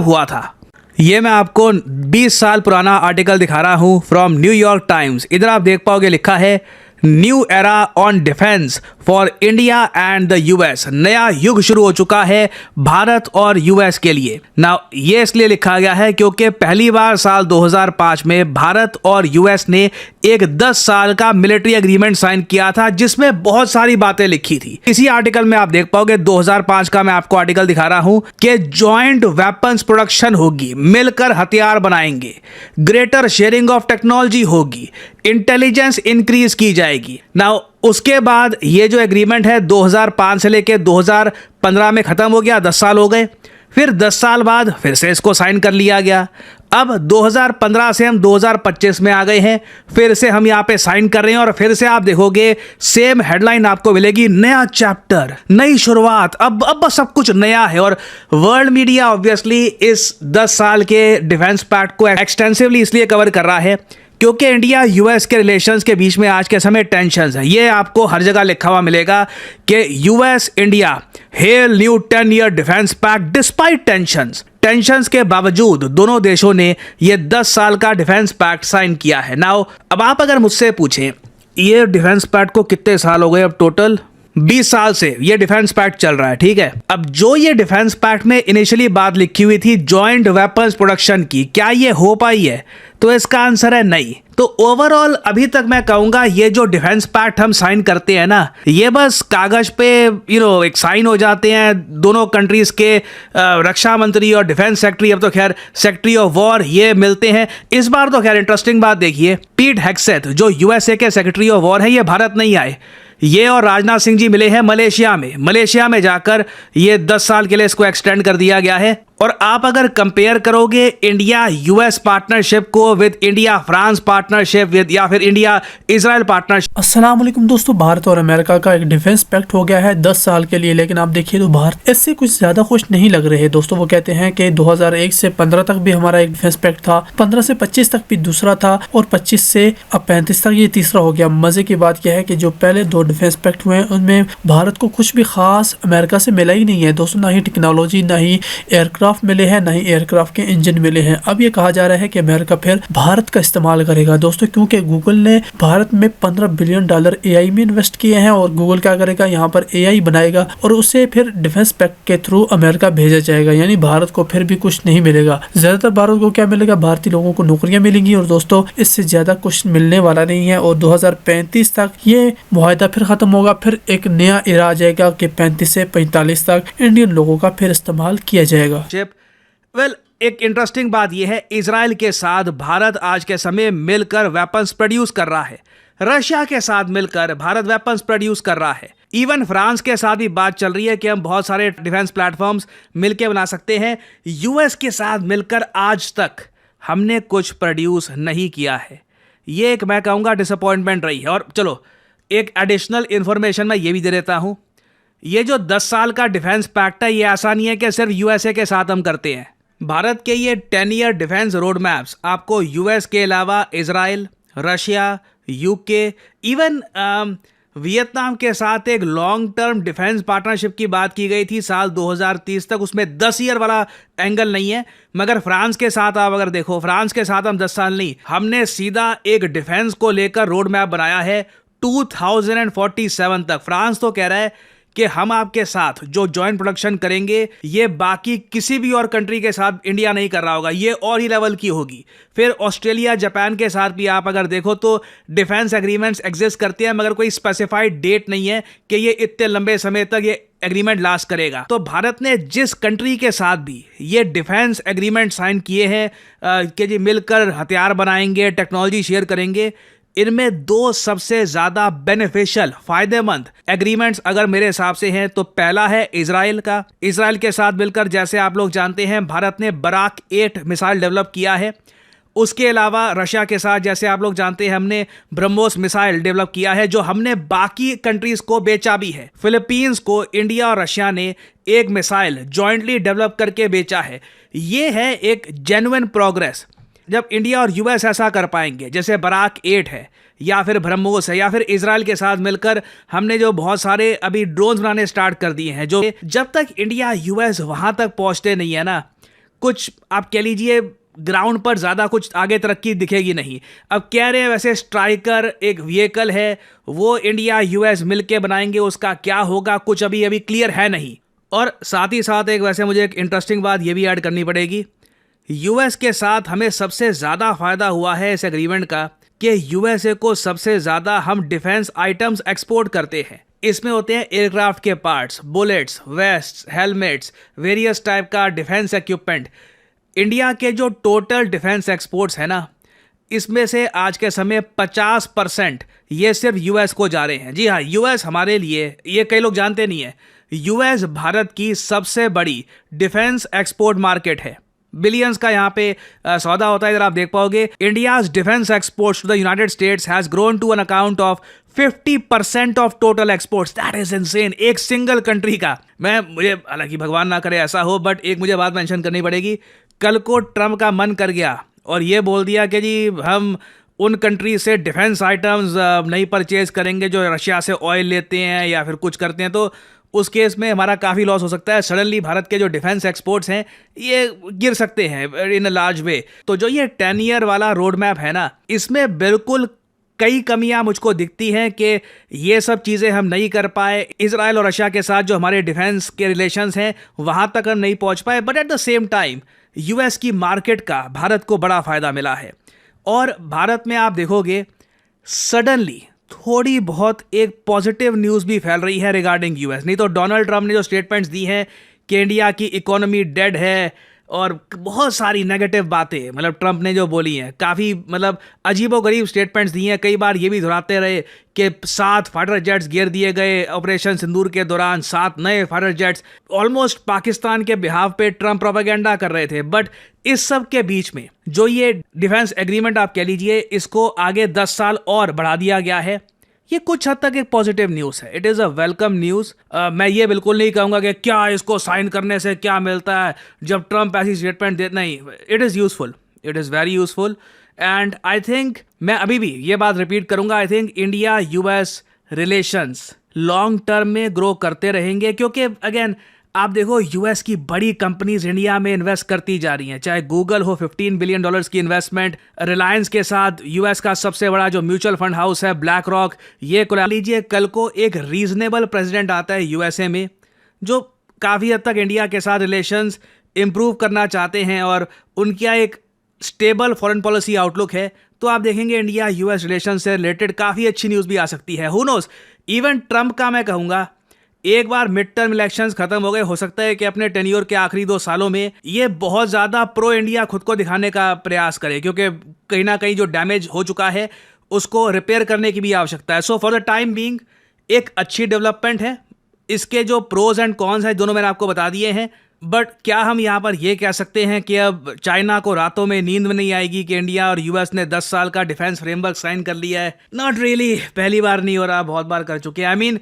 हुआ था। ये मैं आपको 20 साल पुराना आर्टिकल दिखा रहा हूँ फ्रॉम न्यूयॉर्क टाइम्स। इधर आप देख पाओगे लिखा है new era on defence for India and the US. नया युग शुरू हो चुका है भारत और यूएस के लिए। ना ये इसलिए लिखा गया है क्योंकि पहली बार साल 2005 में भारत और यूएस ने एक 10 साल का मिलिट्री एग्रीमेंट साइन किया था जिसमें बहुत सारी बातें लिखी थी। इसी आर्टिकल में आप देख पाओगे 2005 का मैं आपको आर्टिकल दिखा रहा हूं कि जॉइंट वेपन्स प्रोडक्शन होगी, मिलकर हथियार बनाएंगे, ग्रेटर शेयरिंग ऑफ टेक्नोलॉजी होगी, इंटेलिजेंस इंक्रीज की जाएगी। नाउ उसके बाद ये जो एग्रीमेंट है 2005 से लेके 2015 में खत्म हो गया, 10 साल हो गए। फिर 10 साल बाद फिर से इसको साइन कर लिया गया। अब 2015 से हम 2025 में आ गए हैं, फिर से हम यहाँ पे साइन कर रहे हैं और फिर से आप देखोगे सेम हेडलाइन आपको मिलेगी, नया चैप्टर, नई शुरुआत, अब सब कुछ नया है। और वर्ल्ड मीडिया ऑब्वियसली इस 10 साल के डिफेंस पैक्ट को एक्सटेंसिवली इसलिए कवर कर रहा है क्योंकि इंडिया यूएस के रिलेशंस के बीच में आज के समय टेंशंस है। ये आपको हर जगह लिखा हुआ मिलेगा कि US India hail new 10-year defence pact despite tensions के बावजूद दोनों देशों ने ये 10 साल का डिफेंस पैक्ट साइन किया है। नाउ अब आप अगर मुझसे पूछें ये डिफेंस पैक्ट को कितने साल हो गए, अब टोटल 20 साल से ये डिफेंस पैक्ट चल रहा है, ठीक है। अब जो ये डिफेंस पैक्ट में इनिशियली बात लिखी हुई थी जॉइंट वेपन्स प्रोडक्शन की, क्या ये हो पाई है? तो इसका आंसर है नहीं। तो ओवरऑल अभी तक मैं कहूंगा ये जो डिफेंस पैक्ट हम साइन करते हैं ना, ये बस कागज पे एक साइन हो जाते हैं दोनों कंट्रीज के रक्षा मंत्री और डिफेंस सेक्रेटरी, अब तो खैर सेक्रेटरी ऑफ वॉर, ये मिलते हैं। इस बार तो खैर इंटरेस्टिंग बात देखिए, पीट हेग्सेथ जो यूएसए के सेक्रेटरी ऑफ वॉर है ये भारत नहीं आए, ये और राजनाथ सिंह जी मिले हैं मलेशिया में जाकर ये 10 साल के लिए इसको एक्सटेंड कर दिया गया है। और आप अगर कंपेयर करोगे इंडिया यूएस पार्टनरशिप को with India France partnership with या फिर इंडिया इजराइल पार्टनरशिप। अस्सलाम वालेकुम दोस्तों, भारत और अमेरिका का एक डिफेंस पैक्ट हो गया है 10 साल के लिए, लेकिन आप देखिए तो भारत इससे कुछ ज्यादा खुश नहीं लग रहे हैं दोस्तों। वो कहते हैं कि 2001 से 15 तक भी हमारा एक डिफेंस पैक्ट था, 15 से 25 तक भी दूसरा था और 25 से अब 35 तक ये तीसरा हो गया। मजे की बात यह है कि जो पहले 2 डिफेंस पैक्ट हुए हैं उनमें भारत को कुछ भी खास अमेरिका से मिला ही नहीं है दोस्तों, ना ही टेक्नोलॉजी, ना ही एयरक्राफ्ट मिले हैं, ना ही एयरक्राफ्ट के इंजन मिले हैं। अब ये कहा जा रहा है कि अमेरिका फिर भारत का इस्तेमाल करेगा दोस्तों, क्योंकि गूगल ने भारत में $15 बिलियन एआई में इन्वेस्ट किए हैं और गूगल क्या करेगा, यहाँ पर एआई बनाएगा और उसे फिर डिफेंस पैक्ट के थ्रू अमेरिका भेजा जाएगा। यानी भारत को फिर भी कुछ नहीं मिलेगा। ज्यादातर भारत को क्या मिलेगा, भारतीय लोगों को नौकरियां मिलेंगी और दोस्तों इससे ज्यादा कुछ मिलने वाला नहीं है। और 2035 तक ये मुआहदा फिर खत्म होगा, फिर एक नया एरा आ जाएगा कि 35 से 45 तक इंडियन लोगों का फिर इस्तेमाल किया जाएगा। एक इंटरेस्टिंग बात यह है, इजराइल के साथ भारत आज के समय मिलकर वेपन्स प्रोड्यूस कर रहा है, रशिया के साथ मिलकर भारत वेपन्स प्रोड्यूस कर रहा है, इवन फ्रांस के साथ भी बात चल रही है कि हम बहुत सारे डिफेंस प्लेटफॉर्म्स मिलकर बना सकते हैं। यूएस के साथ मिलकर आज तक हमने कुछ प्रोड्यूस नहीं किया है, ये एक मैं कहूँगा डिसअपॉइंटमेंट रही है। और चलो एक एडिशनल इन्फॉर्मेशन मैं ये भी दे देता हूँ, ये जो 10 साल का डिफेंस पैक्ट है ये ऐसा नहीं है कि सिर्फ यूएसए के साथ हम करते हैं। भारत के ये 10-year डिफेंस रोड मैप्स आपको यूएस के अलावा Israel, Russia, UK, even Vietnam के साथ एक लॉन्ग टर्म डिफेंस पार्टनरशिप की बात की गई थी साल 2030 तक, उसमें 10 ईयर वाला एंगल नहीं है। मगर फ्रांस के साथ आप अगर देखो, फ्रांस के साथ हम 10 साल नहीं, हमने सीधा एक डिफेंस को लेकर रोड मैप बनाया है 2047 तक। फ्रांस तो कह रहा है कि हम आपके साथ जो जॉइंट प्रोडक्शन करेंगे ये बाकी किसी भी और कंट्री के साथ इंडिया नहीं कर रहा होगा, ये और ही लेवल की होगी। फिर ऑस्ट्रेलिया, जापान के साथ भी आप अगर देखो तो डिफेंस एग्रीमेंट्स एग्जिस्ट करते हैं, मगर कोई स्पेसिफाइड डेट नहीं है कि ये इतने लंबे समय तक ये एग्रीमेंट लास्ट करेगा। तो भारत ने जिस कंट्री के साथ भी ये डिफेंस एग्रीमेंट साइन किए हैं कि जी मिलकर हथियार बनाएंगे, टेक्नोलॉजी शेयर करेंगे, इनमें 2 सबसे ज्यादा बेनिफिशियल फायदेमंद एग्रीमेंट्स अगर मेरे हिसाब से हैं तो पहला है इजराइल का। इजराइल के साथ मिलकर जैसे आप लोग जानते हैं भारत ने बराक 8 मिसाइल डेवलप किया है। उसके अलावा रशिया के साथ जैसे आप लोग जानते हैं हमने ब्रह्मोस मिसाइल डेवलप किया है जो हमने बाकी कंट्रीज को बेचा भी है। फिलीपींस को इंडिया और रशिया ने एक मिसाइल जॉइंटली डेवलप करके बेचा है। ये है एक जेन्युइन प्रोग्रेस। जब इंडिया और यूएस ऐसा कर पाएंगे जैसे बराक 8 है या फिर ब्रह्मोस है या फिर इजराइल के साथ मिलकर हमने जो बहुत सारे अभी ड्रोन्स बनाने स्टार्ट कर दिए हैं, जो जब तक इंडिया यूएस वहां तक पहुंचते नहीं है ना, कुछ आप कह लीजिए ग्राउंड पर ज़्यादा कुछ आगे तरक्की दिखेगी नहीं। अब कह रहे हैं वैसे स्ट्राइकर एक व्हीकल है, वो इंडिया यूएस मिलके बनाएंगे, उसका क्या होगा कुछ अभी अभी क्लियर है नहीं। और साथ ही साथ एक वैसे मुझे एक इंटरेस्टिंग बात ये भी ऐड करनी पड़ेगी, यूएस के साथ हमें सबसे ज़्यादा फायदा हुआ है इस एग्रीमेंट का कि यूएसए को सबसे ज़्यादा हम डिफेंस आइटम्स एक्सपोर्ट करते हैं। इसमें होते हैं एयरक्राफ्ट के parts, bullets, wastes, helmets, various type का डिफेंस इक्विपमेंट। इंडिया के जो टोटल डिफेंस एक्सपोर्ट्स है ना, इसमें से आज के समय 50% ये सिर्फ यूएस को जा रहे हैं। जी हाँ, यूएस हमारे लिए, ये कई लोग जानते नहीं है, यूएस भारत की सबसे बड़ी डिफेंस एक्सपोर्ट मार्केट है। बिलियंस का यहाँ पे सौदा होता है। इधर आप देख पाओगे India's defence exports to the United States has grown to an account of 50% of total exports. That is insane, एक सिंगल कंट्री का। मुझे हालांकि भगवान ना करे ऐसा हो, बट एक मुझे बात मेंशन करनी पड़ेगी। कल को ट्रम्प का मन कर गया और ये बोल दिया कि जी हम उन कंट्री से डिफेंस आइटम्स नहीं परचेज करेंगे जो रशिया से ऑयल लेते हैं या फिर कुछ करते हैं, तो उस केस में हमारा काफ़ी लॉस हो सकता है। सडनली भारत के जो डिफेंस एक्सपोर्ट्स हैं ये गिर सकते हैं इन अ लार्ज वे। तो जो ये 10 ईयर वाला रोड मैप है ना, इसमें बिल्कुल कई कमियां मुझको दिखती हैं कि ये सब चीज़ें हम नहीं कर पाए। इजराइल और रशिया के साथ जो हमारे डिफेंस के रिलेशंस हैं वहां तक हम नहीं पहुंच पाए, but at the same time US की मार्केट का भारत को बड़ा फायदा मिला है। और भारत में आप देखोगे सडनली थोड़ी बहुत एक पॉजिटिव न्यूज़ भी फैल रही है रिगार्डिंग यूएस। नहीं तो डोनाल्ड ट्रंप ने जो स्टेटमेंट्स दी हैं कि इंडिया की इकोनॉमी डेड है और बहुत सारी नेगेटिव बातें मतलब ट्रंप ने जो बोली हैं, काफ़ी मतलब अजीबोगरीब स्टेटमेंट्स दी हैं। कई बार ये भी दोहराते रहे कि 7 फाइटर जेट्स गिर दिए गए ऑपरेशन सिंदूर के दौरान, 7 नए फाइटर जेट्स। ऑलमोस्ट पाकिस्तान के बिहाफ पे ट्रंप प्रोपेगेंडा कर रहे थे। बट इस सब के बीच में जो ये डिफेंस एग्रीमेंट आप कह लीजिए, इसको आगे 10 साल और बढ़ा दिया गया है। ये कुछ हद तक एक पॉजिटिव न्यूज़ है। It is a welcome news. मैं ये बिल्कुल नहीं कहूँगा कि क्या इसको साइन करने से क्या मिलता है जब ट्रंप ऐसी स्टेटमेंट दे, नहीं। It is useful, it is very useful. And I think मैं अभी भी ये बात रिपीट करूँगा, I think India US relations long term में ग्रो करते रहेंगे, क्योंकि अगेन आप देखो यूएस की बड़ी कंपनीज इंडिया में इन्वेस्ट करती जा रही हैं। चाहे गूगल हो, $15 बिलियन की इन्वेस्टमेंट, रिलायंस के साथ यूएस का सबसे बड़ा जो म्यूचुअल फंड हाउस है ब्लैक रॉक, ये को लीजिए। कल को एक रीजनेबल प्रेसिडेंट आता है यूएसए में जो काफ़ी हद तक इंडिया के साथ रिलेशंस इंप्रूव करना चाहते हैं और उनका एक स्टेबल फॉरेन पॉलिसी आउटलुक है, तो आप देखेंगे इंडिया यूएस रिलेशन से रिलेटेड काफ़ी अच्छी न्यूज़ भी आ सकती है। हु नोस, इवन ट्रंप का मैं कहूँगा एक बार मिड टर्म इलेक्शंस खत्म हो गए, हो सकता है कि अपने टेन्योर के आखिरी 2 सालों में ये बहुत ज़्यादा प्रो इंडिया खुद को दिखाने का प्रयास करे, क्योंकि कहीं ना कहीं जो डैमेज हो चुका है उसको रिपेयर करने की भी आवश्यकता है। So for the time being एक अच्छी डेवलपमेंट है। इसके जो प्रोज एंड कॉन्स हैं दोनों मैंने आपको बता दिए हैं। बट क्या हम यहाँ पर ये कह सकते हैं कि अब चाइना को रातों में नींद में नहीं आएगी कि इंडिया और यूएस ने 10 साल का डिफेंस फ्रेमवर्क साइन कर लिया है? Not really. पहली बार नहीं हो रहा, बहुत बार कर चुके हैं। I mean